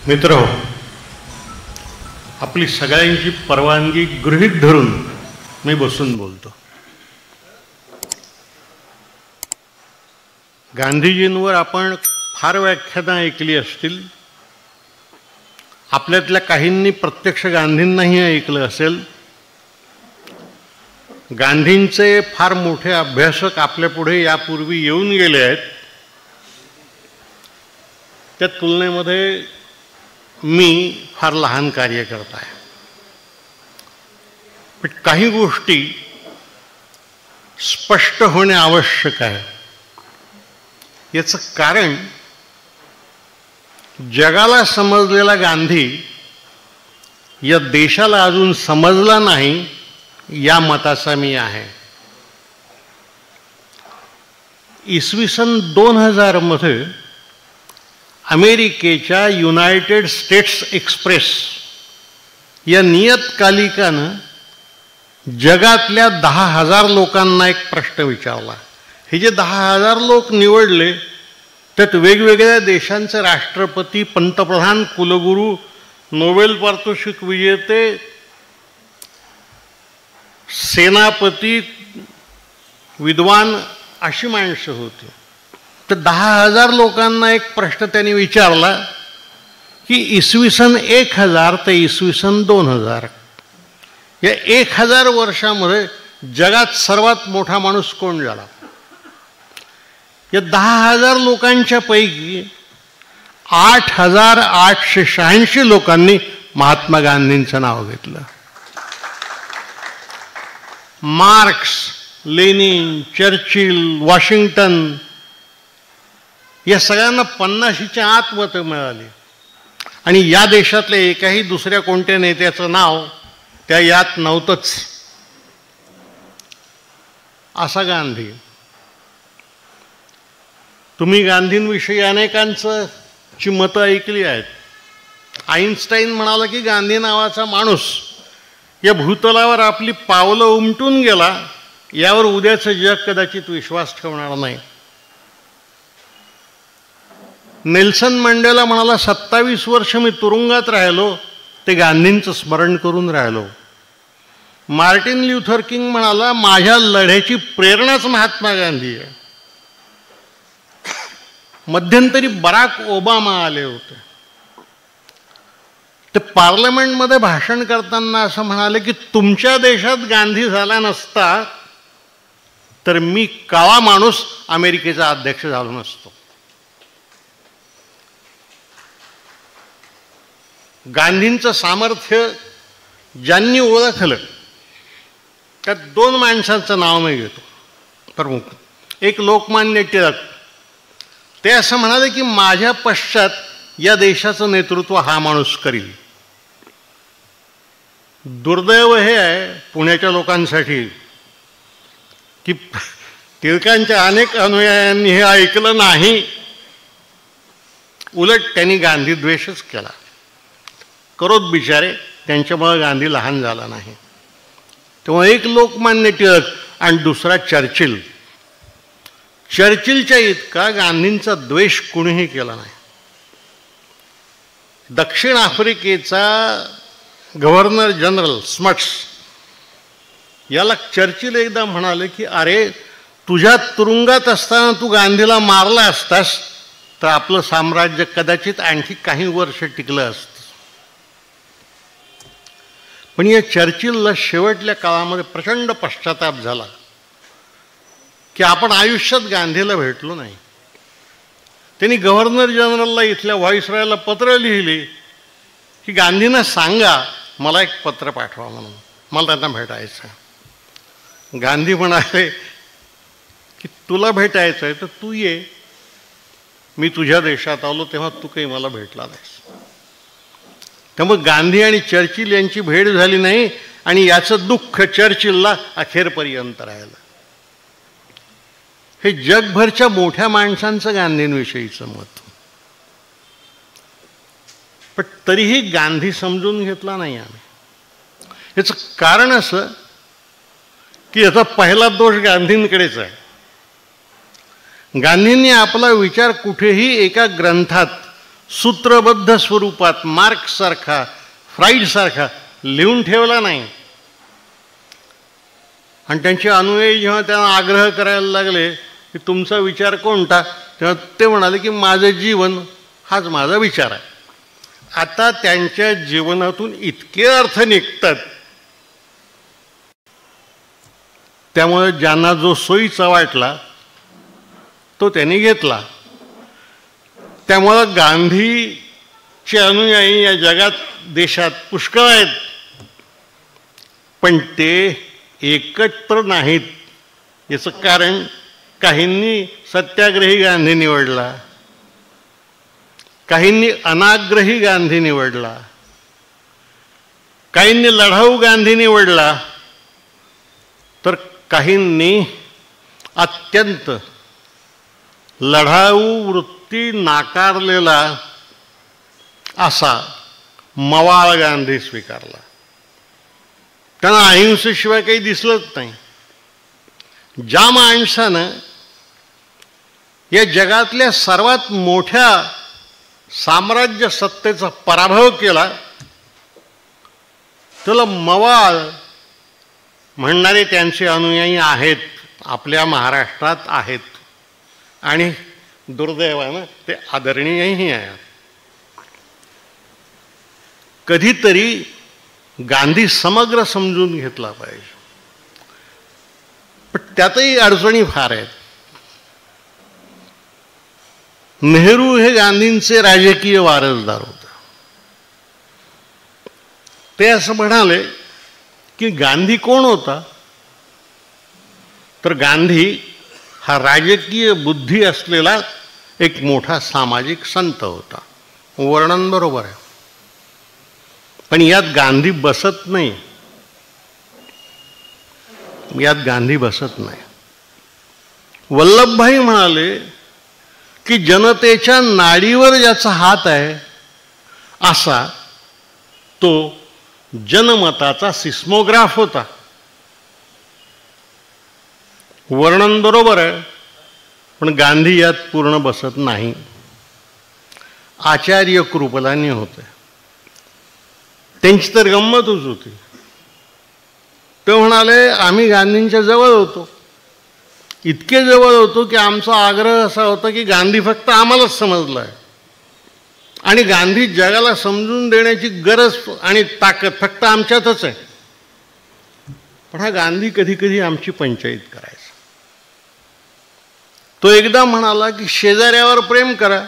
मित्रहो, आपली सगळ्यांची परवानगी गृहीत धरून मी बसून बोलतो. गांधीजींवर आपण फार व्याख्यानं ऐकली असतील. आपल्यातल्या काहींनी प्रत्यक्ष गांधींनाही ऐकलं असेल. गांधींचे फार मोठे अभ्यासक आपल्यापुढे यापूर्वी येऊन गेले आहेत. त्या तुलनेमध्ये मी फार लहान कार्यकर्ता आहे. पण काही गोष्टी स्पष्ट होणे आवश्यक आहे. याचं कारण जगाला समजलेला गांधी या देशाला अजून समजला नाही या मताचा मी आहे. इसवी सन 2000 मध्ये अमेरिकेच्या युनायटेड स्टेट्स एक्सप्रेस या नियतकालिकानं जगातल्या 10,000 लोकांना एक प्रश्न विचारला. हे जे 10,000 लोक निवडले त्यात वेगवेगळ्या देशांचे राष्ट्रपती, पंतप्रधान, कुलगुरू, नोबेल पारितोषिक विजेते, सेनापती, विद्वान अशी माणसं होती. तर 10,000 लोकांना एक प्रश्न त्यांनी विचारला की इसवी सन 1000 ते इसवी सन 2000 या 1000 वर्षामध्ये जगात सर्वात मोठा माणूस कोण झाला. या 10,000 लोकांच्या पैकी 8,886 लोकांनी महात्मा गांधींचं नाव घेतलं. मार्क्स, लेनिन, चर्चिल, वॉशिंग्टन या सगळ्यांना 50च्या आत मतं मिळाली. आणि या देशातल्या एकाही दुसऱ्या कोणत्या नेत्याचं नाव त्या यात नव्हतंच. असा गांधी. तुम्ही गांधींविषयी अनेकांची मतं ऐकली आहेत. आईन्स्टाईन म्हणाला की गांधी नावाचा माणूस या भूतलावर आपली पावलं उमटून गेला यावर उद्याचं जग कदाचित विश्वास ठेवणार नाही. नेल्सन मंडेला म्हणाला 27 वर्ष मी तुरुंगात राहिलो ते गांधींचं स्मरण करून राहिलो. मार्टिन ल्युथर किंग म्हणाला माझ्या लढ्याची प्रेरणाच महात्मा गांधी आहे. मध्यंतरी बराक ओबामा आले होते. ते पार्लमेंटमध्ये भाषण करताना असं म्हणाले की तुमच्या देशात गांधी झाला नसता तर मी काळा माणूस अमेरिकेचा अध्यक्ष झालो नसतो. गांधींचं सामर्थ्य ज्यांनी ओळखलं त्यात 2 माणसांचं नाव मी घेतो प्रमुख. एक लोकमान्य टिळक. ते असं म्हणाले की माझ्या पश्चात या देशाचं नेतृत्व हा माणूस करील. दुर्दैव हे आहे पुण्याच्या लोकांसाठी की टिळकांच्या अनेक अनुयायांनी हे ऐकलं नाही. उलट त्यांनी गांधी द्वेषच केला. करोत बिचारे, त्यांच्यामुळे गांधी लहान झाला नाही. तेव्हा एक लोकमान्य टिळक आणि दुसरा चर्चिल. चर्चिलच्या इतका गांधींचा द्वेष कुणीही केला नाही. दक्षिण आफ्रिकेचा गव्हर्नर जनरल स्मट्स याला चर्चिल एकदा म्हणाले की अरे तुझ्या तुरुंगात असताना तू गांधीला मारला असतास तर आपलं साम्राज्य कदाचित आणखी काही वर्ष टिकलं असतं. पण या चर्चिलला शेवटल्या काळामध्ये प्रचंड पश्चाताप झाला की आपण आयुष्यात गांधीला भेटलो नाही. त्यांनी गव्हर्नर जनरलला इथल्या व्हाईसरॉयला पत्र लिहिले की गांधींना सांगा मला एक पत्र पाठवा म्हणून, मला त्यांना भेटायचं. गांधी म्हणाले की तुला भेटायचं आहे तर तू ये. मी तुझ्या देशात आलो तेव्हा तू काही मला भेटला नाहीस. त्यामुळे गांधी आणि चर्चिल यांची भेट झाली नाही आणि याचं दुःख चर्चिलला अखेरपर्यंत राहिलं. हे जगभरच्या मोठ्या माणसांचं गांधींविषयीचं मत. पण तरीही गांधी समजून घेतला नाही आम्ही. याचं कारण असं की याचा पहिला दोष गांधींकडेच आहे. गांधींनी आपला विचार कुठेही एका ग्रंथात सूत्रबद्ध स्वरूपात मार्क्ससारखा, फ्राईडसारखा लिहून ठेवला नाही. आणि त्यांचे अनुयायी जेव्हा त्यांना आग्रह करायला लागले की तुमचा विचार कोणता, तेव्हा ते म्हणाले की माझं जीवन हाच माझा विचार आहे. आता त्यांच्या जीवनातून इतके अर्थ निघतात, त्यामुळे ज्यांना जो सोयीचा वाटला तो त्यांनी घेतला. त्यामुळं गांधीचे अनुयायी या जगात, देशात पुष्कळ आहेत, पण ते एकत्र नाहीत. याचं कारण काहींनी सत्याग्रही गांधी निवडला, काहींनी अनाग्रही गांधी निवडला, काहींनी लढाऊ गांधी निवडला, तर काहींनी अत्यंत लढाऊ वृत्ती नाकारलेला असा मवाळ गांधी स्वीकारला. त्यांना अहिंसेशिवाय काही दिसलंच नाही. ज्या माणसानं या जगातल्या सर्वात मोठ्या साम्राज्य सत्तेचा पराभव केला, त्याला मवाळ म्हणणारे त्यांचे अनुयायी आहेत, आपल्या महाराष्ट्रात आहेत. आणि दुर्दैवानं ते आदरणीयही आहेत. कधीतरी गांधी समग्र समजून घेतला पाहिजे, पण त्यातही अडचणी फार आहेत. नेहरू हे गांधींचे राजकीय वारसदार होते. ते असं म्हणाले की गांधी कोण होता, तर गांधी हा राजकीय बुद्धी असलेला एक मोठा सामाजिक संत होता. वर्णन बरोबर आहे, पण यात गांधी बसत नाही. यात गांधी बसत नाही. वल्लभभाई म्हणाले की जनतेच्या नाडीवर ज्याचा हात आहे असा तो जनमताचा सिस्मोग्राफ होता. वर्णन बरोबर आहे, पण गांधी यात पूर्ण बसत नाही. आचार्य कृपलानी होते, त्यांची तर गंमतच होती. ते म्हणाले आम्ही गांधींच्या जवळ होतो, इतके जवळ होतो की आमचा आग्रह असा होता की गांधी फक्त आम्हालाच समजला आहे आणि गांधी जगाला समजून देण्याची गरज आणि ताकद फक्त आमच्यातच आहे. पण हा गांधी कधी कधी आमची पंचायत करायचा. तो एकदा म्हणाला की शेजाऱ्यावर प्रेम करा.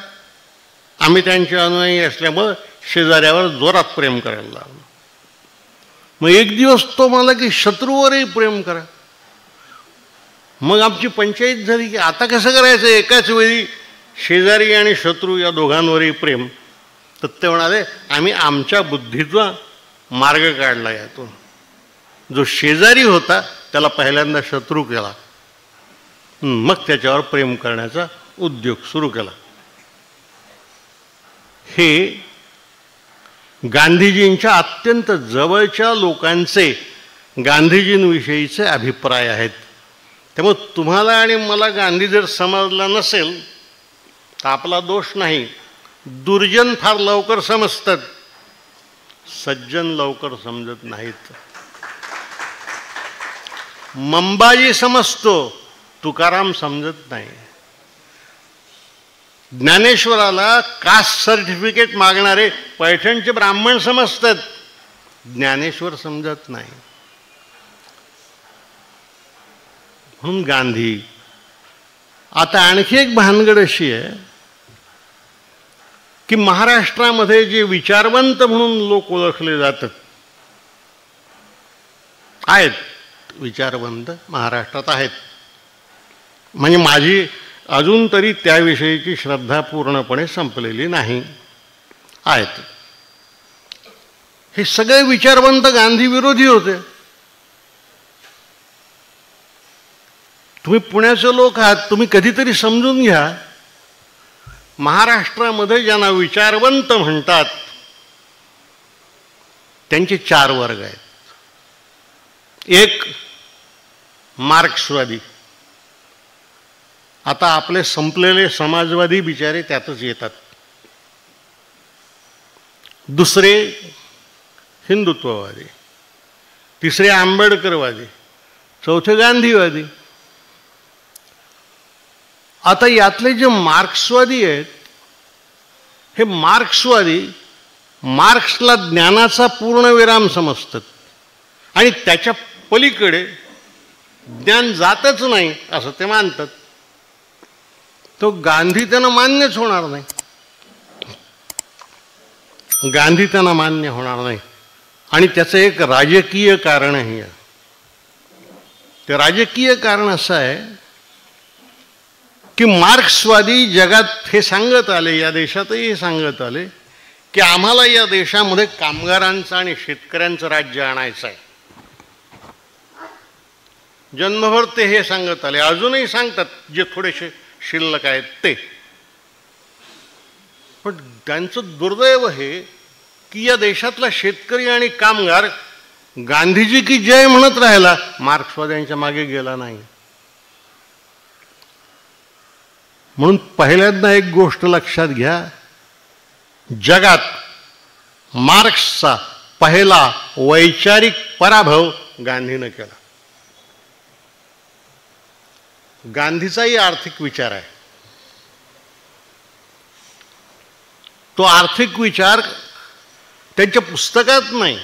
आम्ही त्यांचे अनुयायी असल्यामुळे शेजाऱ्यावर जोरात प्रेम करायला लागलो. मग एक दिवस तो म्हणाला की शत्रूवरही प्रेम करा. मग आमची पंचायत झाली की आता कसं करायचं, एकाच वेळी शेजारी आणि शत्रू या दोघांवरही प्रेम. तर ते म्हणाले आम्ही आमच्या बुद्धीचा मार्ग काढला यातून. जो शेजारी होता त्याला पहिल्यांदा शत्रू केला, मग त्याच्यावर प्रेम करण्याचा उद्योग सुरू केला. हे गांधीजींच्या अत्यंत जवळच्या लोकांचे गांधीजींविषयीचे अभिप्राय आहेत. त्यामुळे तुम्हाला आणि मला गांधी जर समजला नसेल तर आपला दोष नाही. दुर्जन फार लवकर समजतात, सज्जन लवकर समजत नाहीत. मंबाजी समजतो, तुकाराम समजत नाही. ज्ञानेश्वराला कास्ट सर्टिफिकेट मागणारे पैठणचे ब्राह्मण समजतात, ज्ञानेश्वर समजत नाही. म्हणून गांधी. आता आणखी एक भानगड अशी आहे की महाराष्ट्रामध्ये जे विचारवंत म्हणून लोक ओळखले जातात, आहेत विचारवंत महाराष्ट्रात आहेत. म्हणजे माझी अजून तरी त्याविषयीची श्रद्धा पूर्णपणे संपलेली नाही. आहेत हे सगळे विचारवंत गांधी विरोधी होते. तुम्ही पुण्याचे लोक आहात, तुम्ही कधीतरी समजून घ्या, महाराष्ट्रामध्ये ज्यांना विचारवंत म्हणतात त्यांचे 4 वर्ग आहेत. एक मार्क्सवादी. आता आपले संपलेले समाजवादी बिचारे त्यातच येतात. दुसरे हिंदुत्ववादी, तिसरे आंबेडकरवादी, चौथे गांधीवादी. आता यातले जे मार्क्सवादी आहेत, हे मार्क्सवादी मार्क्सला ज्ञानाचा पूर्णविराम समजतात आणि त्याच्या पलीकडे ज्ञान जातच नाही असं ते मानतात. तो गांधी त्यांना मान्यच होणार नाही. गांधी त्यांना मान्य होणार नाही. आणि त्याचं एक राजकीय कारणही आहे. ते राजकीय कारण असं आहे की मार्क्सवादी जगात हे सांगत आले, या देशातही हे सांगत आले की आम्हाला या देशामध्ये कामगारांचं आणि शेतकऱ्यांचं राज्य आणायचं आहे. जन्मभर ते हे सांगत आले, अजूनही सांगतात जे थोडेसे शिल्लक आहेत ते. पण त्यांचं दुर्दैव हे की या देशातला शेतकरी आणि कामगार गांधीजी की जय म्हणत राहिला, मार्क्सवाद्यांच्या मागे गेला नाही. म्हणून पहिल्यांदा एक गोष्ट लक्षात घ्या, जगात मार्क्सचा पहिला वैचारिक पराभव गांधीनं केला. गांधीचाही आर्थिक विचार आहे. तो आर्थिक विचार त्यांच्या पुस्तकात नाही.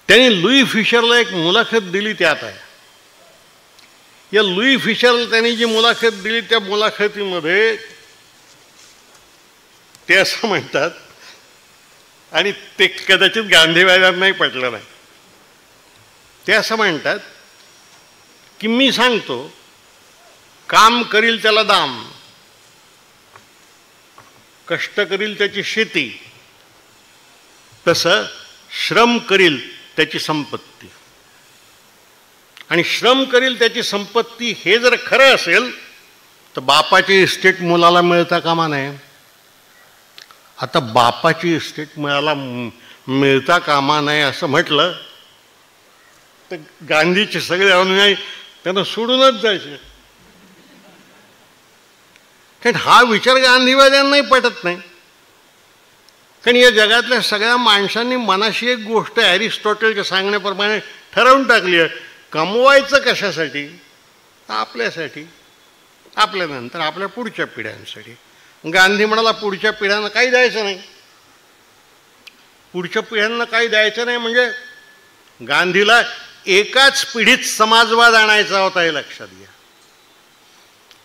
त्यांनी लुई फिशरला एक मुलाखत दिली, त्यात आहे. या लुई फिशरला त्यांनी जी मुलाखत दिली, त्या मुलाखतीमध्ये ते असं म्हणतात, आणि ते कदाचित गांधीवाद्यांनाही पटलं नाही. ते असं म्हणतात की मी सांगतो, काम करील त्याला दाम, कष्ट करील त्याची शेती, तसं श्रम करील त्याची संपत्ती. आणि श्रम करील त्याची संपत्ती हे जर खरं असेल तर बापाची इस्टेट मुलाला मिळता कामा नये. आता बापाची इस्टेट मिळता कामा नये असं म्हटलं तर गांधीचे सगळे अनुयायी त्यांना सोडूनच जायचे. कारण हा विचार गांधीवाद्यांनाही पटत नाही. कारण या जगातल्या सगळ्या माणसांनी मनाशी एक गोष्ट ॲरिस्टॉटलच्या सांगण्याप्रमाणे ठरवून टाकली आहे, कमवायचं कशासाठी? आपल्यासाठी, आपल्यानंतर आपल्या पुढच्या पिढ्यांसाठी. गांधी म्हणाला पुढच्या पिढ्यांना काही द्यायचं नाही. पुढच्या पिढ्यांना काही द्यायचं नाही म्हणजे गांधीला एकाच पिढीत समाजवाद आणायचा होता, हे लक्षात घ्या.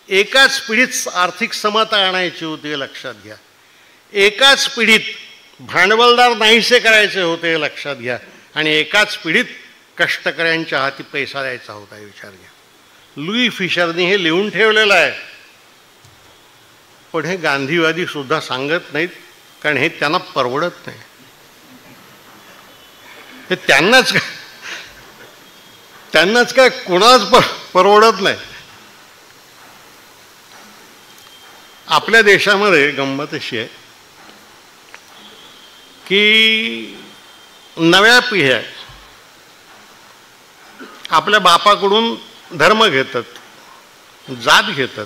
एकाच पिढीत आर्थिक समता आणायची होती, हे लक्षात घ्या. एकाच पिढीत भांडवलदार नाहीसे करायचे होते, हे लक्षात घ्या. आणि एकाच पिढीत कष्टकऱ्यांच्या हाती पैसा द्यायचा होता, हे विचार घ्या. लुई फिशरने हे लिहून ठेवलेलं आहे. पण हे गांधीवादी सुद्धा सांगत नाहीत, कारण हे त्यांना परवडत नाही. हे त्यांनाच काय कोणाच परवडत नाही. आपल्या देशामध्ये गंमत अशी आहे की नव्या पिढ्या आपल्या बापाकडून धर्म घेतात, जात घेतात,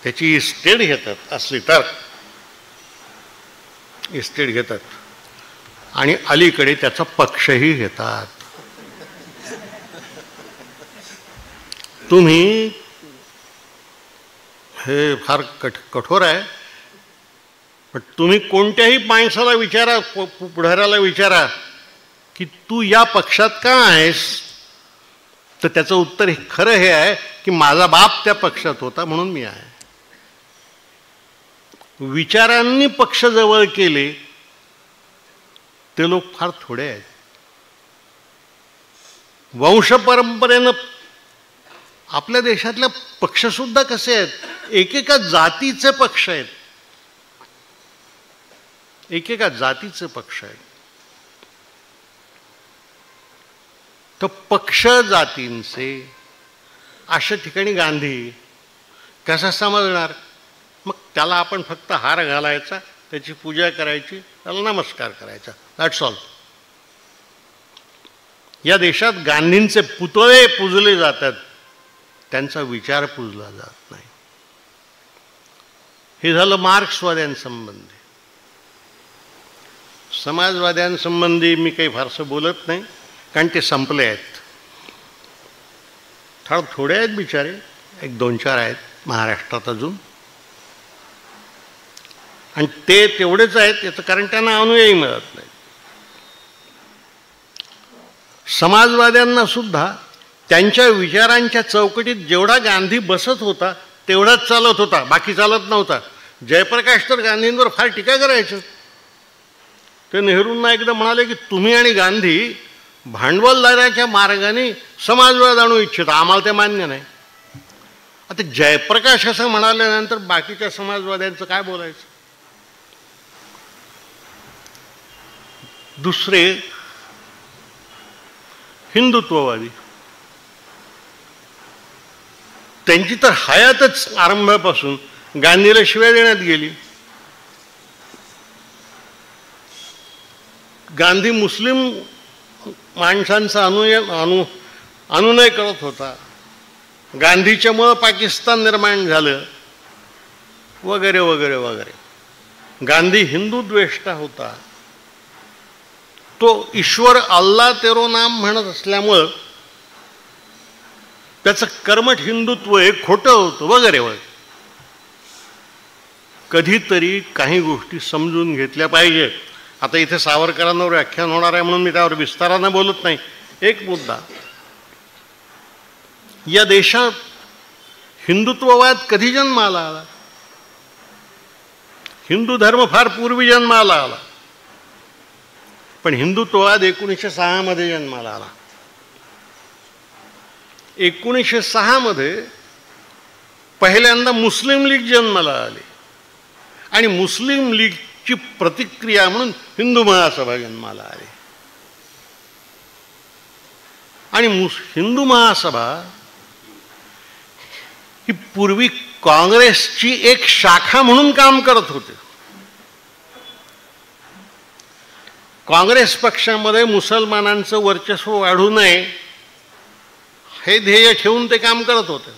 त्याची इस्टेट घेतात, असली तर इस्टेट घेतात, आणि अलीकडे त्याचा पक्षही घेतात. तुम्ही हे फार कठोर आहे, पण तुम्ही कोणत्याही माणसाला विचारा, पुढाऱ्याला विचारा की तू या पक्षात का आहेस, तर त्याचं उत्तर खरं हे आहे की माझा बाप त्या पक्षात होता म्हणून मी आहे. विचारांनी पक्ष जवळ केले ते लोक फार थोडे आहेत. वंशपरंपरेनं आपल्या देशातल्या पक्षसुद्धा कसे आहेत, एकेका जातीचे पक्ष आहेत, एकेका जातीचे पक्ष आहेत. तर पक्ष जातींचे अशा ठिकाणी गांधी कसा समजणार? मग त्याला आपण फक्त हार घालायचा, त्याची पूजा करायची, त्याला नमस्कार करायचा, दॅट्स ऑल. या देशात गांधींचे पुतळे पूजले जातात, त्यांचा विचार पूजला जात नाही. हे झालं मार्क्सवाद्यांसंबंधी. समाजवाद्यांसंबंधी मी काही फारसं बोलत नाही, कारण ते संपले आहेत. थोडे आहेत बिचारे, 1-2-4 आहेत महाराष्ट्रात अजून, आणि ते तेवढेच आहेत याचं कारण त्यांना अनुयायी मिळत नाही. समाजवाद्यांना सुद्धा त्यांच्या विचारांच्या चौकटीत जेवढा गांधी बसत होता तेवढाच चालत होता, बाकी चालत नव्हता. जयप्रकाश तर गांधींवर फार टीका करायचं. ते नेहरूंना एकदा म्हणाले की तुम्ही आणि गांधी भांडवलदाराच्या मार्गाने समाजवाद आणू इच्छिता, आम्हाला ते मान्य नाही. आता जयप्रकाश असं म्हणाल्यानंतर बाकीच्या समाजवाद्यांचं काय बोलायचं. दुसरे हिंदुत्ववादी, त्यांची तर हयातच आरंभापासून गांधीला शिव्या देण्यात गेली. गांधी मुस्लिम माणसांचा अनुनय करत होता, गांधीच्यामुळं पाकिस्तान निर्माण झालं, वगैरे वगैरे वगैरे. गांधी हिंदू द्वेष्टा होता. तो ईश्वर अल्ला तेरो नाम म्हणत असल्यामुळं त्याचं कर्मठ हिंदुत्व हे खोटं होतं, वगैरे वगैरे. कधीतरी काही गोष्टी समजून घेतल्या पाहिजे. आता इथे सावरकरांवर व्याख्यान होणार आहे म्हणून मी त्यावर विस्तारानं बोलत नाही. एक मुद्दा, या देशात हिंदुत्ववाद कधी जन्माला आला? हिंदू धर्म फार पूर्वी जन्माला आला, पण हिंदुत्ववाद 1906 मध्ये जन्माला आला. 1906 मध्ये पहिल्यांदा मुस्लिम लीग जन्माला आली, आणि मुस्लिम लीगची प्रतिक्रिया म्हणून हिंदू महासभा जन्माला आली. आणि हिंदू महासभा ही पूर्वी काँग्रेसची एक शाखा म्हणून काम करत होते. काँग्रेस पक्षामध्ये मुसलमानांचं वर्चस्व वाढू नये हे ध्येय ठेवून ते काम करत होते.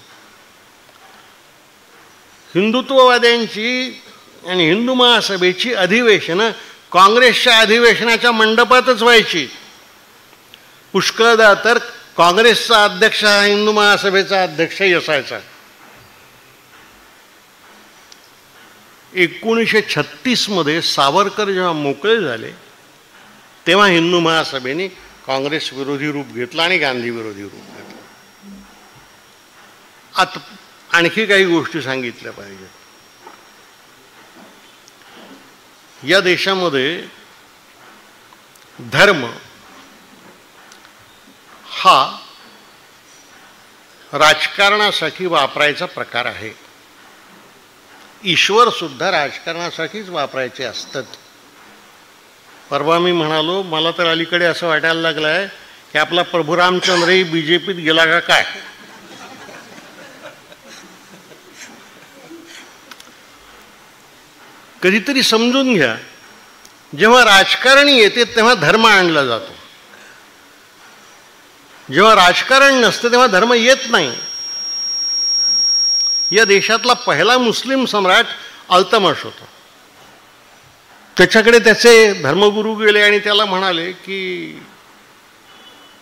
हिंदुत्ववाद्यांची आणि हिंदू महासभेची अधिवेशनं काँग्रेसच्या अधिवेशनाच्या मंडपातच व्हायची. पुष्कळदा तर काँग्रेसचा अध्यक्ष हा हिंदू महासभेचा अध्यक्षही असायचा. 1936 मध्ये सावरकर जेव्हा मोकळे झाले तेव्हा हिंदू महासभेने काँग्रेस विरोधी रूप घेतला आणि गांधी विरोधी रूप घेतलं. आता आणखी काही गोष्टी सांगितल्या पाहिजेत. या देशामध्ये धर्म हा राजकारणासाठी वापरायचा प्रकार आहे. ईश्वर सुद्धा राजकारणासाठीच वापरायचे असतात. परवा मी म्हणालो, मला तर अलीकडे असं वाटायला लागलं आहे की आपला प्रभू रामचंद्रही BJPत गेला का काय. कधीतरी समजून घ्या, जेव्हा राजकारणी येते तेव्हा धर्म आणला जातो, जेव्हा राजकारण नसतं तेव्हा धर्म येत नाही. या देशातला पहिला मुस्लिम सम्राट अल्तमश होता. त्याच्याकडे त्याचे धर्मगुरू गेले आणि त्याला म्हणाले की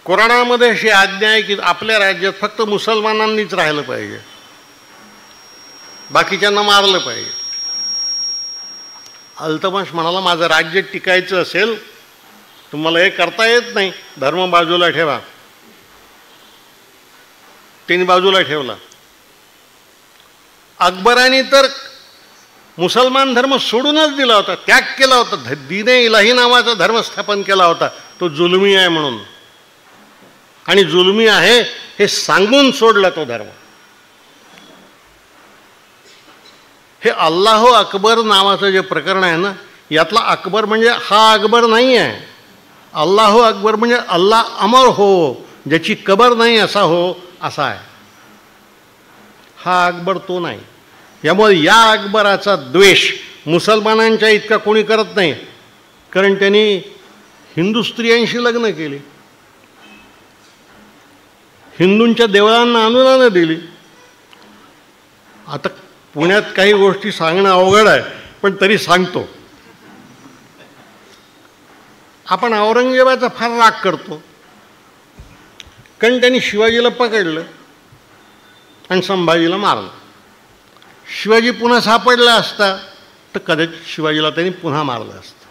कुराणामध्ये अशी आज्ञा आहे की आपल्या राज्यात फक्त मुसलमानांनीच राहिलं पाहिजे, बाकीच्यांना मारलं पाहिजे. अल्तमश म्हणाला, माझं राज्य टिकायचं असेल तुम्हाला हे करता येत नाही, धर्म बाजूला ठेवा. त्यांनी बाजूला ठेवला. अकबराने तर मुसलमान धर्म सोडूनच दिला होता, त्याग केला होता. दीने इलाही नावाचा धर्म स्थापन केला होता, तो जुलमी आहे म्हणून, आणि जुलमी आहे हे सांगून सोडला तो धर्म. हे अल्लाह अकबर नावाचं जे प्रकरण आहे ना, यातला अकबर म्हणजे हा अकबर नाही आहे. अल्लाह अकबर म्हणजे अल्लाह अमर हो, ज्याची कबर नाही असा हो, असा आहे. हा अकबर तो नाही. यामुळे या अकबराचा द्वेष मुसलमानांच्या इतका कोणी करत नाही, कारण त्यांनी हिंदू स्त्रियांशी लग्न केली, हिंदूंच्या देवळांना अनुदानं दिली. आता पुण्यात काही गोष्टी सांगणं अवघड आहे, पण तरी सांगतो. आपण औरंगजेबाचा फार राग करतो, कारण त्यांनी शिवाजीला पकडलं आणि संभाजीला मारलं. शिवाजी पुन्हा सापडला असता तर कदाचित शिवाजीला त्यांनी पुन्हा मारलं असतं.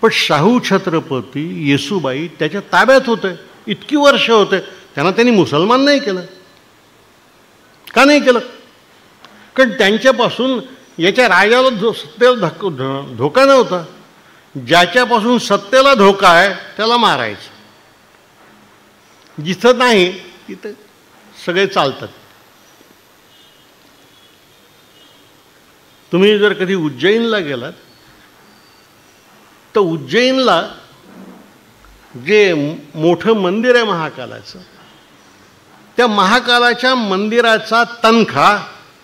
पण शाहू छत्रपती येसूबाई त्याच्या ताब्यात होते, इतकी वर्ष होते, त्यांनी मुसलमान नाही केलं. का नाही केलं? कारण त्यांच्यापासून याच्या राजाला सत्तेला धोका नव्हता. ज्याच्यापासून सत्तेला धोका आहे त्याला मारायचं. जिथं नाही तिथं सगळे चालतात. तुम्ही जर कधी उज्जैनला गेलात तर उज्जैनला जे मोठं मंदिर आहे महाकालाचं, त्या महाकालाच्या मंदिराचा तणखा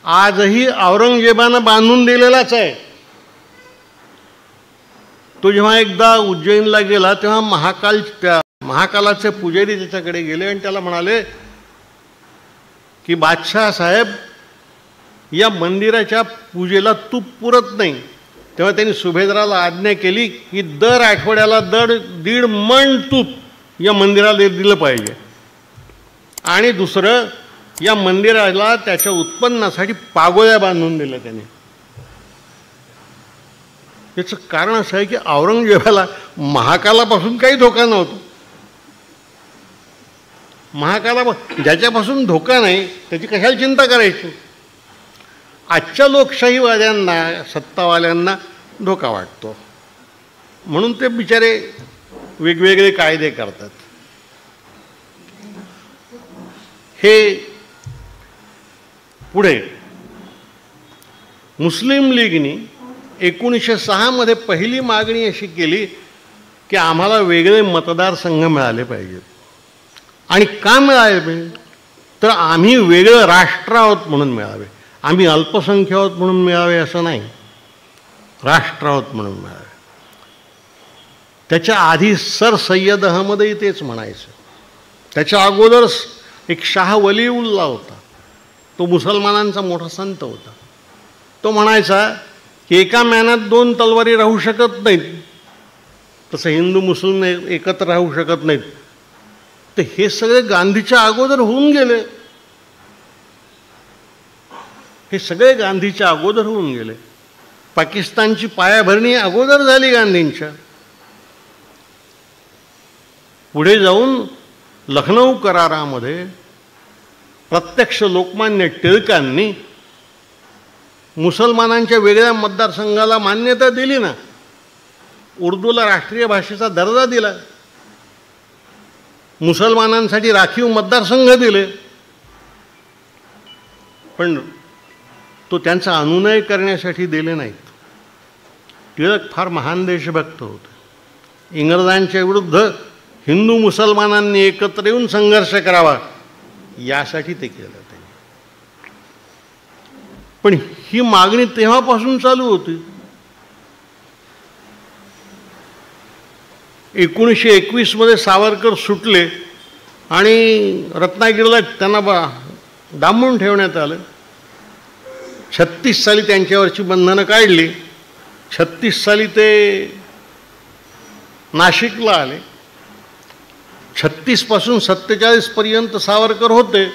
आजही औरंगजेबानं बांधून दिलेलाच आहे. तो जेव्हा एकदा उज्जैनला गेला तेव्हा महाकालाचे पुजारी त्याच्याकडे गेले आणि त्याला म्हणाले की बादशाह साहेब, या मंदिराच्या पूजेला तूप पुरत नाही. तेव्हा त्यांनी सुभेदाराला आज्ञा केली की दर आठवड्याला 1.5 मण तूप या मंदिराला दिलं पाहिजे. आणि दुसरं, या मंदिराला त्याच्या उत्पन्नासाठी पागोळ्या बांधून दिल्या त्याने. याचं कारण असं आहे की औरंगजेबाला महाकालापासून काही धोका नव्हता. ज्याच्यापासून धोका नाही त्याची कशाला चिंता करायची. आजच्या लोकशाहीवाद्यांना, सत्तावाल्यांना धोका वाटतो म्हणून ते बिचारे वेगवेगळे कायदे करतात. हे पुढे मुस्लिम लीगनी 1906 मध्ये पहिली मागणी अशी केली की आम्हाला वेगळे मतदारसंघ मिळाले पाहिजेत. आणि का मिळाले पाहिजे? तर आम्ही वेगळं राष्ट्र आहोत म्हणून मिळावे. आम्ही अल्पसंख्य आहोत म्हणून मिळावे असं नाही, राष्ट्र आहोत म्हणून मिळावे. त्याच्या आधी सर सय्यद अहमदही तेच म्हणायचं. त्याच्या अगोदर एक शाह वलीउल्ला होता, तो मुसलमानांचा मोठा संत होता. तो म्हणायचा की एका म्यानात 2 तलवारी राहू शकत नाहीत, तसं हिंदू मुस्लिम एकत्र राहू शकत नाहीत. तर हे सगळे गांधीच्या अगोदर होऊन गेले. हे सगळे गांधीच्या अगोदर होऊन गेले. पाकिस्तानची पायाभरणी अगोदर झाली गांधींच्या. पुढे जाऊन लखनौ करारामध्ये प्रत्यक्ष लोकमान्य टिळकांनी मुसलमानांच्या वेगळ्या मतदारसंघाला मान्यता दिली ना. उर्दूला राष्ट्रीय भाषेचा दर्जा दिला, मुसलमानांसाठी राखीव मतदारसंघ दिले. पण तो त्यांचा अनुनय करण्यासाठी दिले नाहीत. टिळक फार महान देशभक्त होते. इंग्रजांच्या विरुद्ध हिंदू मुसलमानांनी एकत्र येऊन संघर्ष करावा यासाठी ते केलं त्यांनी. पण ही मागणी तेव्हापासून चालू होती. 1921 मध्ये सावरकर सुटले आणि रत्नागिरीला त्यांना डांबून ठेवण्यात आलं. 36 साली त्यांच्यावरची बंधनं काढली. 36 साली ते नाशिकला आले. 36 पासून 47 पर्यंत सावरकर होते.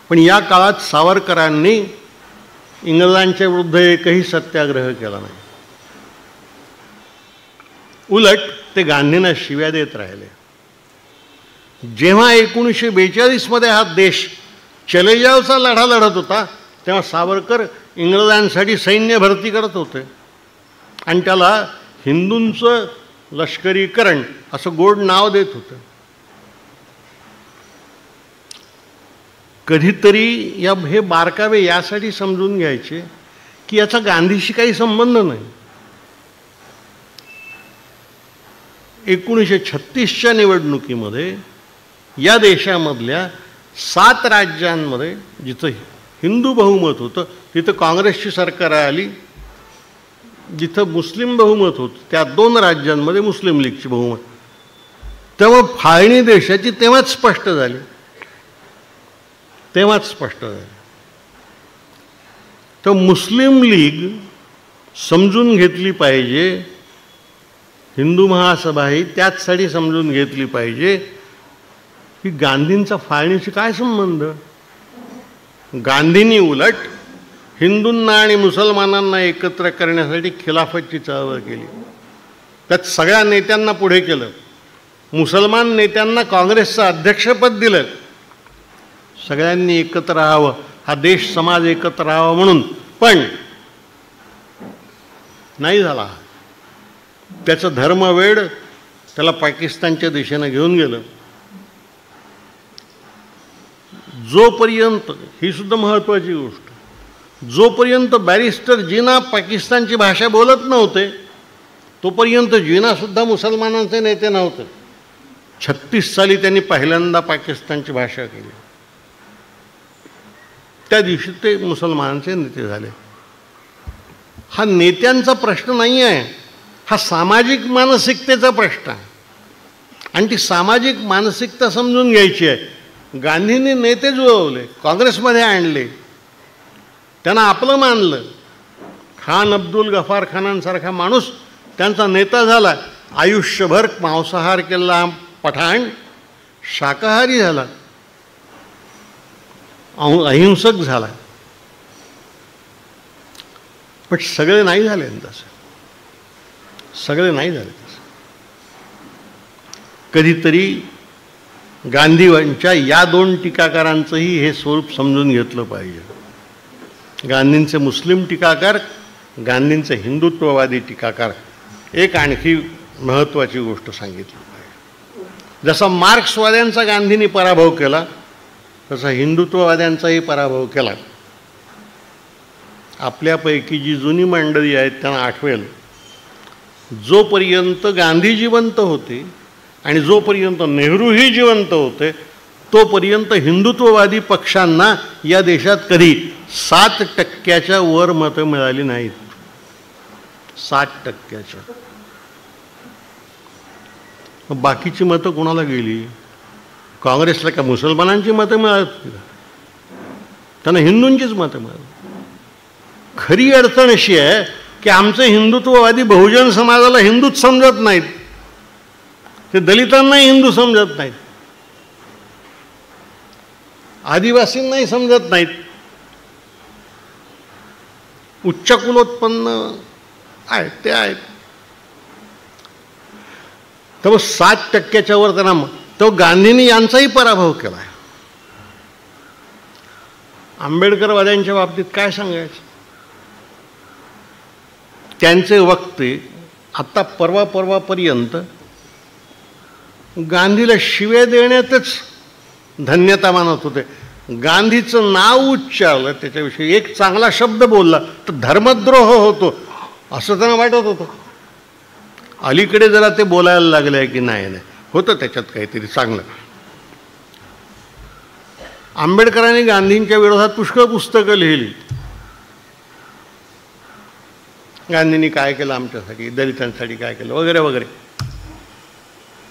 पण या काळात सावरकरांनी इंग्रजांच्या विरुद्ध एकही सत्याग्रह केला नाही. उलट ते गांधींना शिव्या देत राहिले. जेव्हा 1942 मध्ये हा देश चले जावचा लढा लढत होता तेव्हा सावरकर इंग्रजांसाठी सैन्य भरती करत होते आणि त्याला हिंदूंचं लष्करीकरण असं गोड नाव देत होतं. कधीतरी हे बारकावे यासाठी समजून घ्यायचे की याचा गांधीशी काही संबंध नाही. 1936च्या निवडणुकीमध्ये या देशामधल्या 7 राज्यांमध्ये जिथं हिंदू बहुमत होतं तिथं काँग्रेसची सरकार आली. जिथं मुस्लिम बहुमत होतं त्या 2 राज्यांमध्ये मुस्लिम लीगची बहुमत. तेव्हा फाळणी देशाची तेव्हाच स्पष्ट झाली. तर मुस्लिम लीग समजून घेतली पाहिजे हिंदू महासभा ही त्याचसाठी समजून घेतली पाहिजे की गांधींचा फाळणीशी काय संबंध. गांधींनी उलट हिंदूंना आणि मुसलमानांना एकत्र करण्यासाठी खिलाफतची चळवळ केली. त्यात सगळ्या नेत्यांना पुढे केलं. मुसलमान नेत्यांना काँग्रेसचं अध्यक्षपद दिलं. सगळ्यांनी एकत्र राहावं, हा देश समाज एकत्र राहावा म्हणून. पण नाही झाला. त्याचं धर्मवेड त्याला पाकिस्तानच्या दिशेनं घेऊन गेलं. जोपर्यंत, ही सुद्धा महत्त्वाची गोष्ट, जोपर्यंत बॅरिस्टर जिना पाकिस्तानची भाषा बोलत नव्हते तोपर्यंत जिनासुद्धा मुसलमानांचे नेते नव्हते. 36 साली त्यांनी पहिल्यांदा पाकिस्तानची भाषा केली. त्या दिवशी ते मुसलमानांचे नेते झाले. हा नेत्यांचा प्रश्न नाही आहे, हा सामाजिक मानसिकतेचा प्रश्न आहे. आणि ती सामाजिक मानसिकता समजून घ्यायची आहे. गांधींनी नेते जुळवले, काँग्रेसमध्ये आणले, त्यांना आपलं मानलं. खान अब्दुल गफार खानांसारखा माणूस त्यांचा नेता झाला. आयुष्यभर मांसाहार केला पठाण शाकाहारी झाला, अहिंसक झाला. पण सगळे नाही झाले तसं, सगळे नाही झाले तसं. कधीतरी गांधींच्या या 2 टीकाकारांचंही हे स्वरूप समजून घेतलं पाहिजे. गांधींचे मुस्लिम टीकाकार, गांधींचे हिंदुत्ववादी टीकाकार. एक आणखी महत्त्वाची गोष्ट सांगितली पाहिजे. जसा मार्क्सवाद्यांचा गांधींनी पराभव केला तसा हिंदुत्ववाद्यांचाही पराभव केला. आपल्यापैकी जी जुनी मंडळी आहेत त्यांना आठवेल, जोपर्यंत गांधी जिवंत होते आणि जोपर्यंत नेहरूही जिवंत होते तोपर्यंत हिंदुत्ववादी पक्षांना या देशात कधी 7% वर मतं मिळाली नाहीत. 7%. बाकीची मतं कोणाला गेली? काँग्रेसला का मुसलमानांची मतं मिळाली? त्यांना हिंदूंचीच मतं मिळाली. खरी अडचण अशी आहे की आमचे हिंदुत्ववादी बहुजन समाजाला हिंदूच समजत नाहीत, ते दलितांनाही हिंदू समजत नाहीत, आदिवासींनाही समजत नाहीत. उच्च कुलोत्पन्न आहेत ते आहेत. तर 7% वर त्यांना, तो गांधींनी यांचाही पराभव केला. आंबेडकरवाद्यांच्या बाबतीत काय सांगायचं? त्यांचे वक्ते आता परवापर्यंत गांधीला शिव्या देण्यातच धन्यता मानत होते. गांधीचं नाव उच्चारलं, त्याच्याविषयी एक चांगला शब्द बोलला तर धर्मद्रोह होतो असं त्यांना वाटत होतं. अलीकडे जरा ते बोलायला लागले की नाही होतं त्याच्यात काहीतरी चांगलं. आंबेडकरांनी गांधींच्या विरोधात पुष्कळ पुस्तकं लिहिली. गांधींनी काय केलं आमच्यासाठी, दलितांसाठी काय केलं वगैरे वगैरे.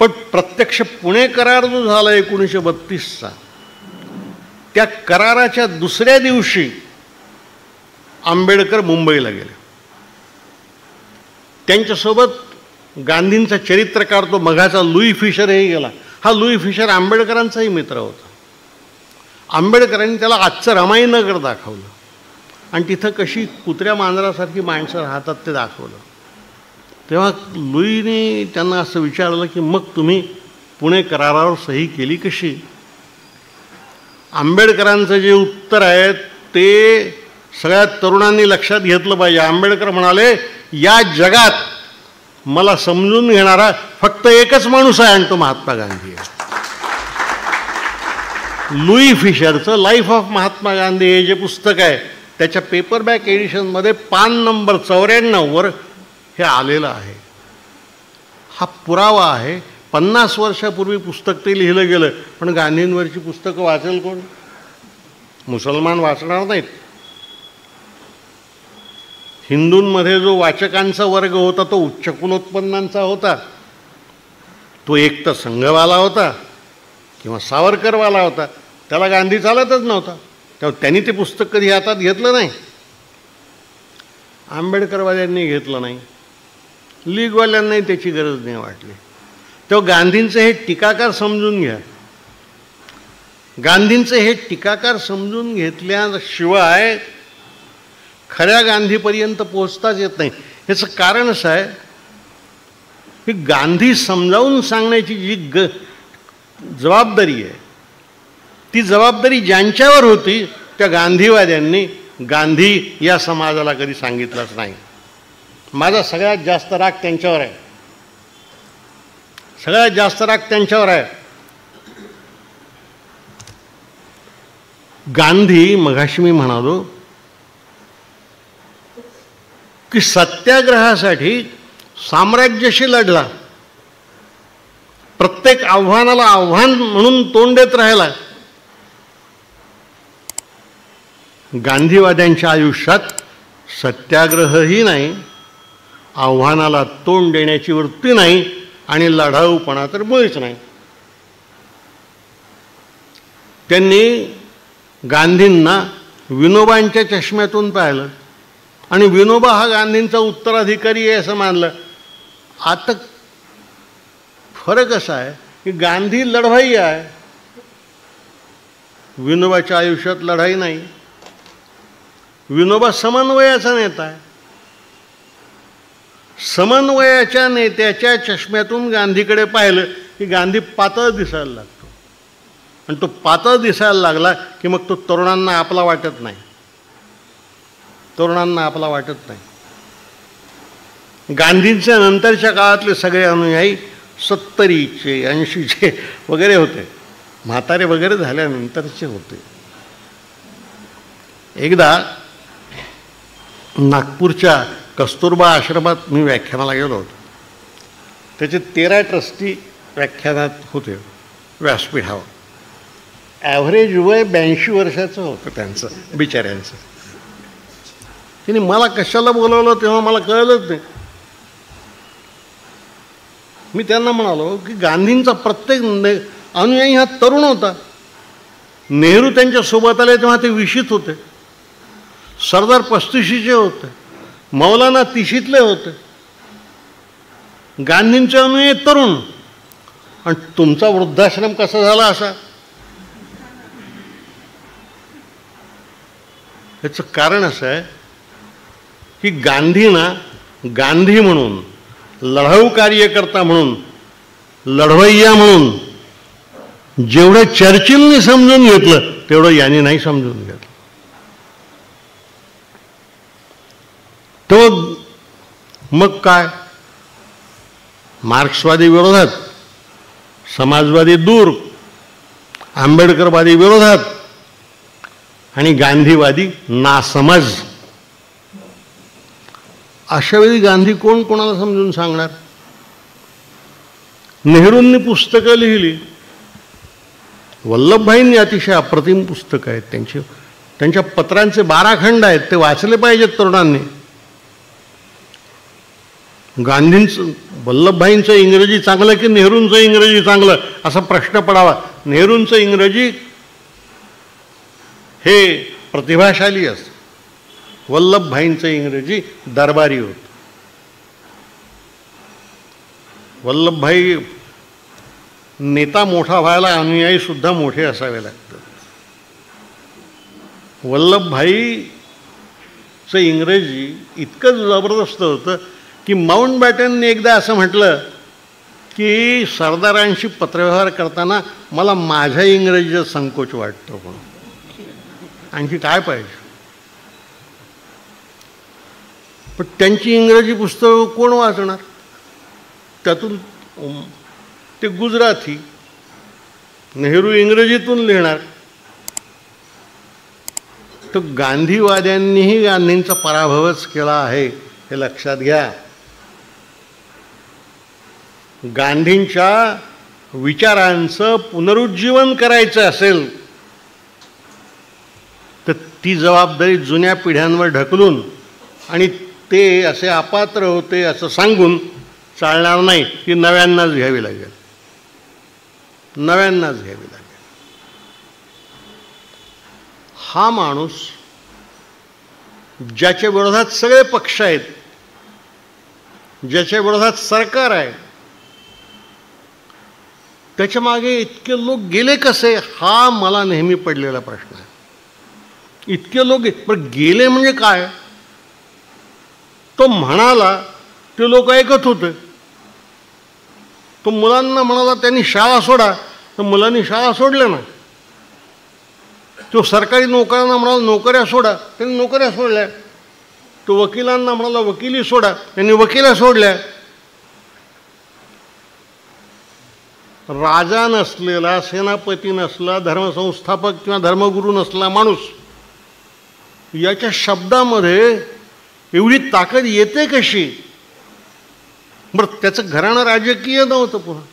पण प्रत्यक्ष पुणे करार जो झाला 1932चा, त्या कराराच्या दुसऱ्या दिवशी आंबेडकर मुंबईला गेले. त्यांच्यासोबत गांधींचा चरित्रकार तो मघाचा लुई फिशरही गेला. हा लुई फिशर आंबेडकरांचाही मित्र होता. आंबेडकरांनी त्याला आजचं रमाईनगर दाखवलं आणि तिथं कशी कुत्र्या मांजरासारखी माणसं राहतात ते दाखवलं. तेव्हा लुईने त्यांना असं विचारलं की मग तुम्ही पुणे करारावर सही केली कशी? आंबेडकरांचं जे उत्तर आहे ते सगळ्या तरुणांनी लक्षात घेतलं पाहिजे. आंबेडकर म्हणाले, या जगात मला समजून घेणारा फक्त एकच माणूस आहे आणि तो महात्मा गांधी आहे. लुई फिशरचं लाईफ ऑफ महात्मा गांधी हे जे पुस्तक आहे त्याच्या पेपरबॅक एडिशनमध्ये पान नंबर 94 हे आलेलं आहे. हा पुरावा आहे. 50 वर्षापूर्वी पुस्तक ते लिहिलं गेलं, पण गांधींवरची पुस्तकं वाचेल कोण? मुसलमान वाचणार नाहीत. हिंदूंमध्ये जो वाचकांचा वर्ग होता तो उच्च कुलोत्पन्नांचा होता. तो एक तर संघवाला होता किंवा सावरकरवाला होता. त्याला गांधी चालतच नव्हता, तेव्हा त्यांनी ते पुस्तक कधी हातात घेतलं नाही. आंबेडकरवाद्यांनी घेतलं नाही. लीगवाल्यांनाही त्याची गरज नाही वाटली. तेव्हा गांधींचे हे टीकाकार समजून घ्या. गांधींचे हे टीकाकार समजून घेतल्याशिवाय खऱ्या गांधीपर्यंत पोहोचताच येत नाही. याचं कारण असं आहे की गांधी समजावून सांगण्याची जी जबाबदारी आहे, ती जबाबदारी ज्यांच्यावर होती त्या गांधीवाद्यांनी गांधी या समाजाला कधी सांगितलंच नाही. माझा सगळ्यात जास्त राग त्यांच्यावर आहे, सगळ्यात जास्त राग त्यांच्यावर आहे. गांधी, मगाशी मी म्हणालो की सत्याग्रहासाठी साम्राज्याशी लढला, प्रत्येक आव्हानाला आव्हान म्हणून तोंड देत राहिला. गांधीवाद्यांच्या आयुष्यात सत्याग्रहही नाही, आव्हानाला तोंड देण्याची वृत्ती नाही आणि लढाऊपणा तर मुळीच नाही. त्यांनी गांधींना विनोबांच्या चष्म्यातून पाहिलं आणि विनोबा हा गांधींचा उत्तराधिकारी आहे असं मानलं. आता फरक असा आहे की गांधी लढवाई आहे, विनोबाच्या आयुष्यात लढाई नाही. विनोबा समन्वयाचा नेता आहे. समन्वयाच्या नेत्याच्या चष्म्यातून गांधीकडे पाहिलं की गांधी पातळ दिसायला लागतो आणि तो पातळ दिसायला लागला की मग तो तरुणांना आपला वाटत नाही, तरुणांना आपला वाटत नाही. गांधींच्या नंतरच्या काळातले सगळे अनुयायी 70चे 80चे वगैरे होते, म्हातारे वगैरे झाल्यानंतरचे होते. एकदा नागपूरच्या कस्तुरबा आश्रमात मी व्याख्यानाला गेलो होतो. त्याचे 13 ट्रस्टी व्याख्यानात होते व्यासपीठावर. ॲव्हरेज वय 82 वर्षाचं होतं त्यांचं, बिचाऱ्यांचं. तिने मला कशाला बोलवलं तेव्हा मला कळलंच नाही. मी त्यांना म्हणालो की गांधींचा प्रत्येक अनुयायी हा तरुण होता. नेहरू त्यांच्यासोबत आले तेव्हा ते 20शीत होते, सरदार 35शीचे होते, मौलाना 30शीतले होते. गांधींचे अनुयायी तरुण, आणि तुमचा वृद्धाश्रम कसा झाला असा? याचं कारण असं आहे की गांधींना गांधी म्हणून, लढाऊ कार्यकर्ता म्हणून, लढवय्या म्हणून जेवढं चर्चिलने समजून घेतलं तेवढं यांनी नाही समजून घेतलं. तो मग काय, मार्क्सवादी विरोधात, समाजवादी दूर, आंबेडकरवादी विरोधात आणि गांधीवादी नासमज. अशा वेळी गांधी कोण कोणाला समजून सांगणार? नेहरूंनी पुस्तकं लिहिली, वल्लभभाईंनी अतिशय अप्रतिम पुस्तकं आहेत त्यांची, त्यांच्या पत्रांचे 12 खंड आहेत, ते वाचले पाहिजेत तरुणांनी. गांधींचं, वल्लभभाईंचं इंग्रजी चांगलं की नेहरूंचं इंग्रजी चांगलं असा प्रश्न पडावा. नेहरूंचं इंग्रजी हे प्रतिभाशाली असतं, वल्लभभाईंचं इंग्रजी दरबारी होतं. वल्लभभाई नेता मोठा व्हायला अनुयायी सुद्धा मोठे असावे लागतात. वल्लभभाईचं इंग्रजी इतकं जबरदस्त होतं की माउंटबॅटनने एकदा असं म्हटलं की सरदारांशी पत्रव्यवहार करताना मला माझ्या इंग्रजीचा संकोच वाटतो, म्हणून आणखी काय पाहिजे. पण त्यांची इंग्रजी पुस्तकं कोण वाचणार? त्यातून ते गुजराती, नेहरू इंग्रजीतून लिहिणार. तर गांधीवाद्यांनीही गांधींचा पराभवच केला आहे हे लक्षात घ्या. गांधींच्या विचारांचं पुनरुज्जीवन करायचं असेल तर ती जबाबदारी जुन्या पिढ्यांवर ढकलून आणि ते असे अपात्र होते असं सांगून चालणार नाही. ती नव्यांनाच घ्यावी लागेल, नव्यांनाच घ्यावी लागेल. हा माणूस ज्याच्या विरोधात सगळे पक्ष आहेत ज्याच्या विरोधात सरकार आहे, त्याच्या मागे इतके लोक गेले कसे, हा मला नेहमी पडलेला प्रश्न आहे. इतके लोक पण गेले म्हणजे काय? तो म्हणाला ते लोक ऐकत होते. तो मुलांना म्हणाला त्यांनी शाळा सोडा, तर मुलांनी शाळा सोडल्या ना. तो सरकारी नोकऱ्यांना म्हणाला नोकऱ्या सोडा, त्यांनी नोकऱ्या सोडल्या. तो वकिलांना म्हणाला वकिली सोडा, त्यांनी वकिल्या सोडल्या. राजा नसलेला, सेनापती नसला, धर्मसंस्थापक किंवा धर्मगुरू नसला माणूस याच्या शब्दामध्ये एवढी ताकद येते कशी? बरं, त्याचं घराणं राजकीय नव्हतं. पुन्हा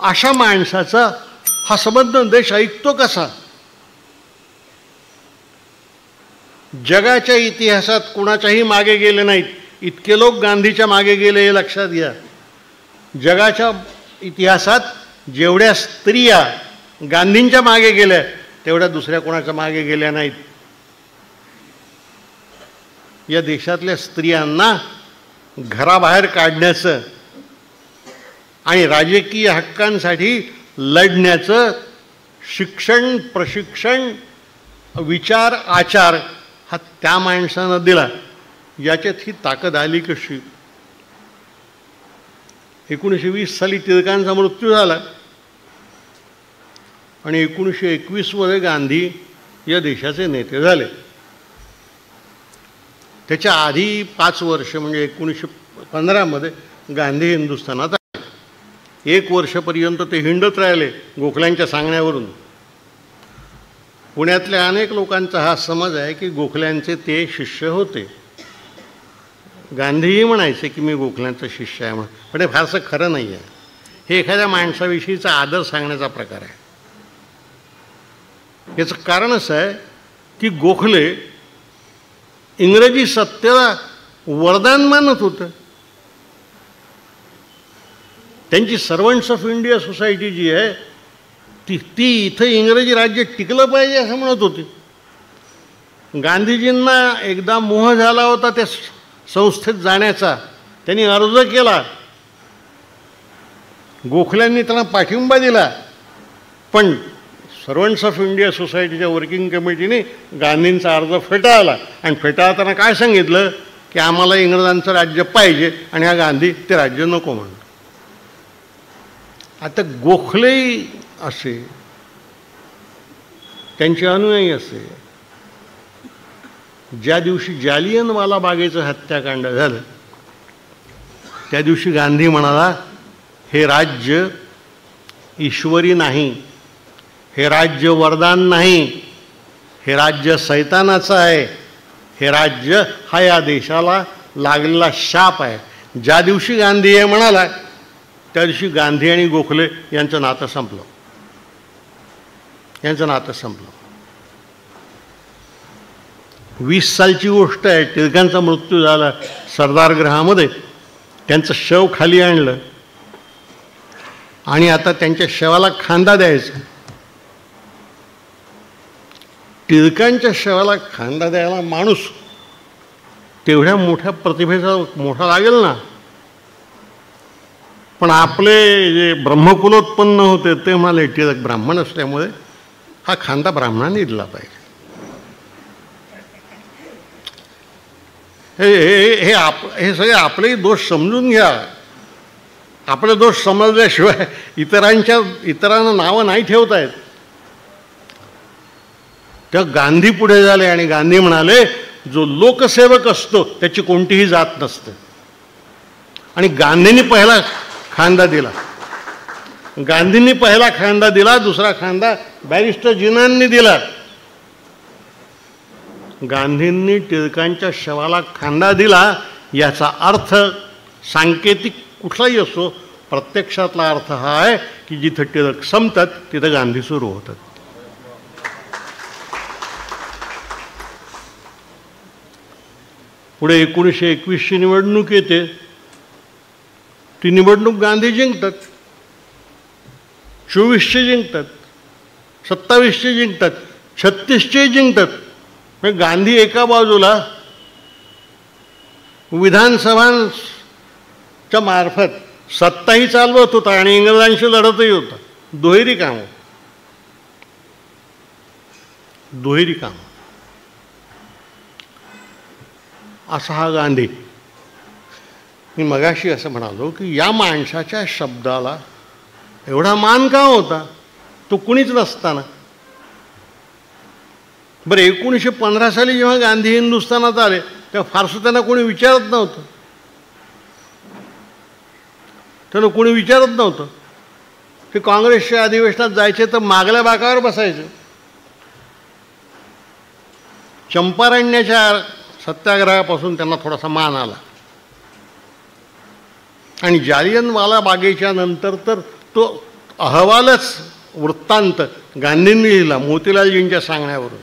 अशा माणसाचा हा संबंध देश ऐकतो कसा? जगाच्या इतिहासात कुणाच्याही मागे गेले नाहीत इतके लोक गांधीच्या मागे गेले, हे लक्षात घ्या. जगाच्या इतिहासात जेवढ्या स्त्रिया गांधींच्या मागे गेल्या तेवढ्या दुसऱ्या कोणाच्या मागे गेल्या नाहीत. या देशातल्या स्त्रियांना घराबाहेर काढण्याचं आणि राजकीय हक्कांसाठी लढण्याचं शिक्षण, प्रशिक्षण, विचार, आचार हा त्या माणसानं दिला. याच्यात ही ताकद आली कशी? 1920 साली टिळकांचा मृत्यू झाला आणि 1921 गांधी या देशाचे नेते झाले. त्याच्या आधी 5 वर्ष म्हणजे 1915 गांधी हिंदुस्थानात आले. 1 वर्षपर्यंत ते हिंडत राहिले गोखल्यांच्या सांगण्यावरून. पुण्यातल्या अनेक लोकांचा हा समज आहे की गोखल्यांचे ते शिष्य होते. गांधीही म्हणायचे की मी गोखल्यांचा शिष्य आहे म्हणून, पण हे फारसं खरं नाही आहे. हे एखाद्या माणसाविषयीचा आदर सांगण्याचा प्रकार आहे. याचं कारण असं आहे की गोखले इंग्रजी सत्तेला वरदान मानत होतं. त्यांची सर्वंट्स ऑफ इंडिया सोसायटी जी आहे ती इथं इंग्रजी राज्य टिकलं पाहिजे असं म्हणत होती. गांधीजींना एकदा मोह झाला होता त्या संस्थेत जाण्याचा. त्यांनी अर्ज केला, गोखल्यांनी त्यांना पाठिंबा दिला, पण सर्वंट्स ऑफ इंडिया सोसायटीच्या वर्किंग कमिटीने गांधींचा अर्ज फेटाळला. आणि फेटाळताना काय सांगितलं की आम्हाला इंग्रजांचं राज्य पाहिजे आणि हा गांधी ते राज्य नको म्हणतो. आता गोखलेही असे, त्यांचे अनुयायी असे. ज्या दिवशी जालियनवाला बागेचं हत्याकांड झालं त्या दिवशी गांधी म्हणाला, हे राज्य ईश्वरी नाही, हे राज्य वरदान नाही, हे राज्य सैतानाचं आहे, हे राज्य हा या देशाला लागलेला शाप आहे. ज्या दिवशी गांधी हे म्हणाला त्या दिवशी गांधी आणि गोखले यांचं नातं संपलं. 20 सालची गोष्ट आहे. टिळकांचा मृत्यू झाला सरदारगृहामध्ये. त्यांचं शव खाली आणलं आणि आता त्यांच्या शवाला खांदा द्यायचा. टिळकांच्या शवाला खांदा द्यायला माणूस तेवढ्या मोठ्या प्रतिभेचा मोठा लागेल ना. पण आपले जे ब्रह्मकुलोत्पन्न होते ते म्हणाले टिळक ब्राह्मण असल्यामुळे हा खांदा ब्राह्मणाने दिला पाहिजे. हे सगळे आपलेही दोष समजून घ्या. आपले दोष समजल्याशिवाय इतरांना नावं नाही ठेवता येत. त्या गांधी पुढे झाले आणि गांधी म्हणाले, जो लोकसेवक असतो त्याची कोणतीही जात नसते. आणि गांधींनी पहिला खांदा दिला. दुसरा खांदा बॅरिस्टर जिनांनी दिला. गांधींनी टिळकांच्या शवाला खांदा दिला याचा अर्थ सांकेतिक कुठलाही असो, प्रत्यक्षातला अर्थ हा आहे की जिथं टिळक संपतात तिथं गांधी सुरू होतात. पुढे 1921ची निवडणूक येते. ती निवडणूक गांधी जिंकतात. 24ची जिंकतात, 27ची जिंकतात, 36ची जिंकतात. गांधी एका बाजूला विधानसभांच्या मार्फत सत्ताही चालवत होता आणि इंग्रजांशी लढतही होता. दुहेरी कामं. असा हा गांधी. मी मगाशी असं म्हणालो की या माणसाच्या शब्दाला एवढा मान का होता, तो कुणीच नसताना. बरं, 1915 साली जेव्हा गांधी हिंदुस्थानात आले तेव्हा फारसं त्यांना कोणी विचारत नव्हतं. की काँग्रेसच्या अधिवेशनात जायचे तर मागल्या बाकावर बसायचे. चंपारण्याच्या सत्याग्रहापासून त्यांना थोडासा मान आला आणि जालियनवाला बागेच्या नंतर तर तो अहवालच वृत्तांत गांधींनी लिहिला मोतीलालजींच्या सांगण्यावरून.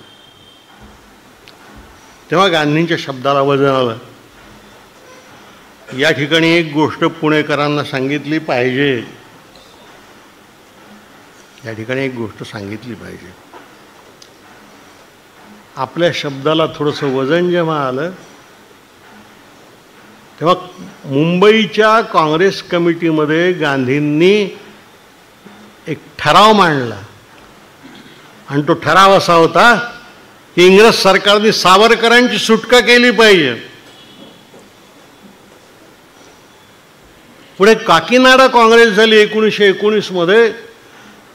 तेव्हा गांधींच्या शब्दाला वजन आलं. या ठिकाणी एक गोष्ट पुणेकरांना सांगितली पाहिजे. आपल्या शब्दाला थोडंसं वजन जेव्हा आलं तेव्हा मुंबईच्या काँग्रेस कमिटीमध्ये गांधींनी एक ठराव मांडला आणि तो ठराव असा होता की इंग्रज सरकारने सावरकरांची सुटका केली पाहिजे. पुढे काकीनाडा काँग्रेस झाली 1919 मध्ये.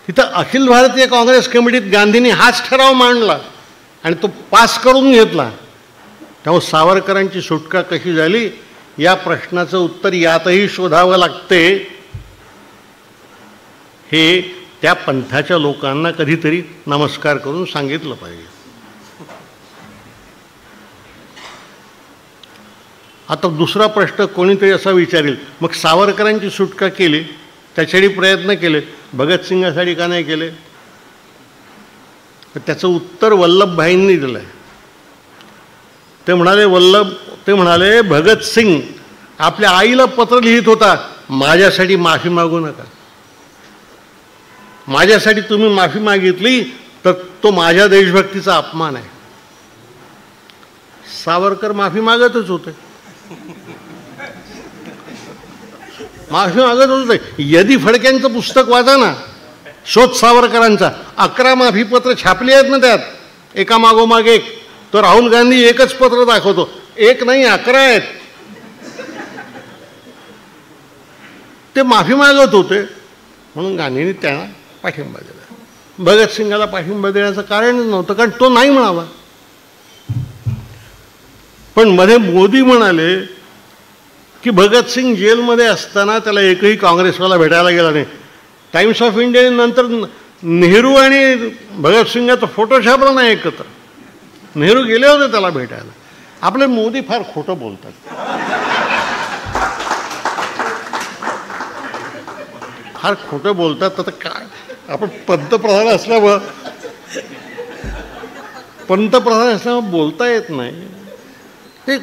तिथं अखिल भारतीय काँग्रेस कमिटीत गांधींनी हाच ठराव मांडला आणि तो पास करून घेतला. तेव्हा सावरकरांची सुटका कशी झाली या प्रश्नाचं उत्तर यातही शोधावं लागते. हे त्या पंथाच्या लोकांना कधीतरी नमस्कार करून सांगितलं पाहिजे. आता दुसरा प्रश्न कोणीतरी असा विचारेल, मग सावरकरांची सुटका केली, त्यासाठी प्रयत्न केले, भगतसिंगासाठी का नाही केले? तर त्याचं उत्तर वल्लभभाईंनी दिलं आहे. ते म्हणाले भगतसिंग आपल्या आईला पत्र लिहित होता, माझ्यासाठी माफी मागू नका. माझ्यासाठी तुम्ही माफी मागितली तर तो माझ्या देशभक्तीचा अपमान आहे. सावरकर माफी मागतच होते. यदी फडक्यांचं पुस्तक वाचा ना, शोध सावरकरांचा. 11 माफीपत्र छापली आहेत ना त्यात, एका मागोमाग एक. तो राहुल गांधी एकच पत्र दाखवतो, एक नाही 11 आहेत. ते माफी मागत होते म्हणून गांधींनी त्यांना पाठिंबा दिला. भगतसिंगाला पाठिंबा देण्याचं कारणच नव्हतं, कारण तो नाही म्हणाला. पण मध्ये मोदी म्हणाले की भगतसिंग जेलमध्ये असताना त्याला एकही काँग्रेसवाला भेटायला गेला नाही. टाइम्स ऑफ इंडिया नंतर नेहरू आणि भगतसिंगाचा फोटो छापला नाही एकत्र. नेहरू गेले होते त्याला भेटायला. आपले मोदी फार खोटं बोलतात. फार खोटं बोलतात. तर काय, आपण पंतप्रधान असल्यामुळं बोलता येत नाही. ते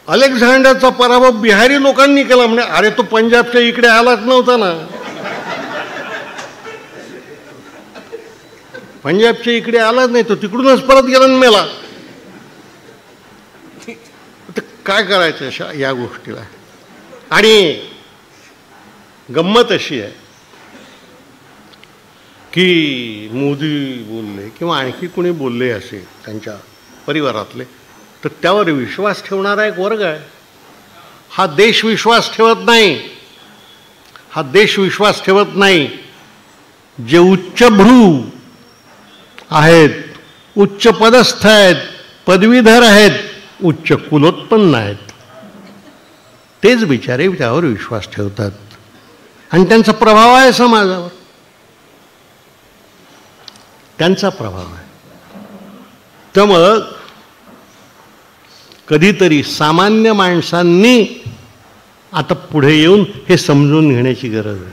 अलेक्झांडरचा पराभव बिहारी लोकांनी केला. म्हणजे अरे तो पंजाबच्या इकडे आलाच नव्हता ना. पंजाबच्या इकडे आलाच नाही, तो तिकडूनच परत गेला आणि मेला. तर काय करायचं अशा या गोष्टीला? आणि गंमत अशी आहे की मोदी बोलले किंवा आणखी कोणी बोलले असे त्यांच्या परिवारातले, तर त्यावर विश्वास ठेवणारा एक वर्ग आहे. हा देश विश्वास ठेवत नाही. जे उच्चभ्रू आहेत, उच्च पदस्थ आहेत, पदवीधर आहेत, उच्च कुलोत्पन्न आहेत, तेच बिचारे त्यावर विश्वास ठेवतात आणि त्यांचा प्रभाव आहे समाजावर. त्यामुळं कधीतरी सामान्य माणसांनी आता पुढे येऊन हे समजून घेण्याची गरज आहे.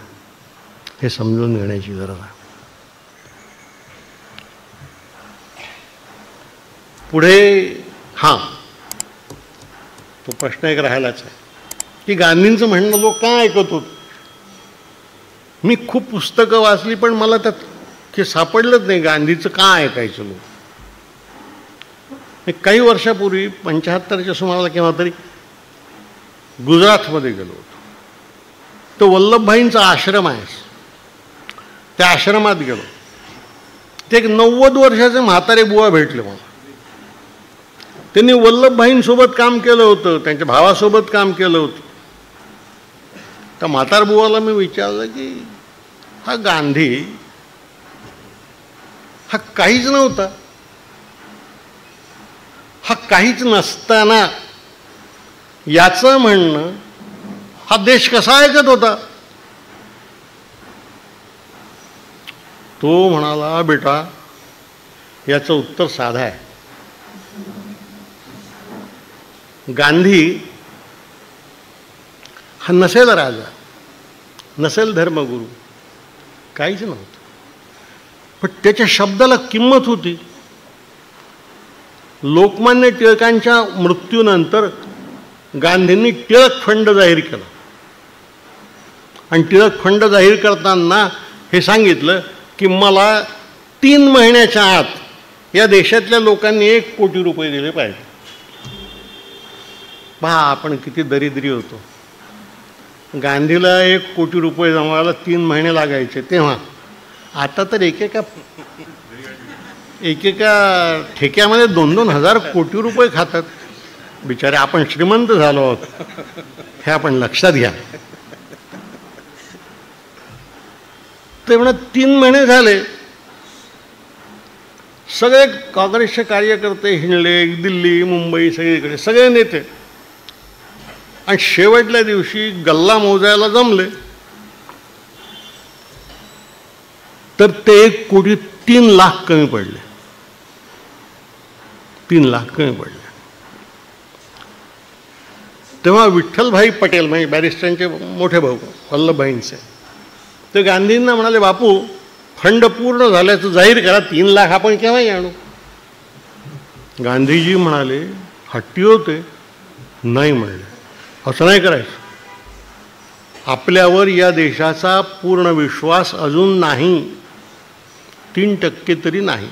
पुढे तो प्रश्न एक राहिलाच आहे की गांधींचं म्हणणं लोक का ऐकत होत. मी खूप पुस्तकं वाचली पण मला त्यात हे सापडलंच नाही गांधीचं का ऐकायचं लोक. काही वर्षापूर्वी 75च्या सुमाराला केव्हा तरी गुजरातमध्ये गेलो होतो. तो वल्लभभाईंचा आश्रम आहे. त्या आश्रमात गेलो. ते एक 90 वर्षाचे म्हातारे बुवा भेटले मला. त्यांनी वल्लभभाईंसोबत काम केलं होतं, त्यांच्या भावासोबत काम केलं होतं. त्या म्हातार बुवाला मी विचारलं की हा गांधी हा काहीच नव्हता, हा काहीच नसताना याचं म्हणणं हा देश कसा ऐकत होता? तो म्हणाला, बेटा याचं उत्तर साधं आहे. गांधी हा नसेल राजा, नसेल धर्मगुरू, काहीच नव्हतं, पण त्याच्या शब्दाला किंमत होती. लोकमान्य टिळकांच्या मृत्यूनंतर गांधींनी टिळक फंड जाहीर केला आणि टिळक फंड जाहीर करताना हे सांगितलं की मला 3 महिन्याच्या आत या देशातल्या लोकांनी 1 कोटी रुपये दिले पाहिजे. पहा आपण किती दरिद्री होतो. गांधीला 1 कोटी रुपये जमवायला 3 महिने लागायचे तेव्हा. आता तर एकेका ठेक्यामध्ये 2-2 हजार कोटी रुपये खातात. बिचारे आपण श्रीमंत झालो आहोत हे आपण लक्षात घ्या. ते म्हणत 3 महिने झाले. सगळे काँग्रेसचे कार्यकर्ते हिंडले, दिल्ली मुंबई सगळीकडे सगळे नेते, आणि शेवटल्या दिवशी गल्ला मोजायला जमले तर ते 1 कोटी 3 लाख कमी पडले. 3 लाख कमी पडले. तेव्हा विठ्ठलभाई पटेल म्हणजे बॅरिस्टरांचे मोठे भाऊ वल्लभभाईंचे, ते गांधींना म्हणाले, बापू फंड पूर्ण झाल्याचं जाहीर करा, 3 लाख आपण केव्हाही आणू. गांधीजी म्हणाले, हट्टी होते, नाही म्हणले, असं नाही करायचं. आपल्यावर या देशाचा पूर्ण विश्वास अजून नाही, 3% तरी नाही.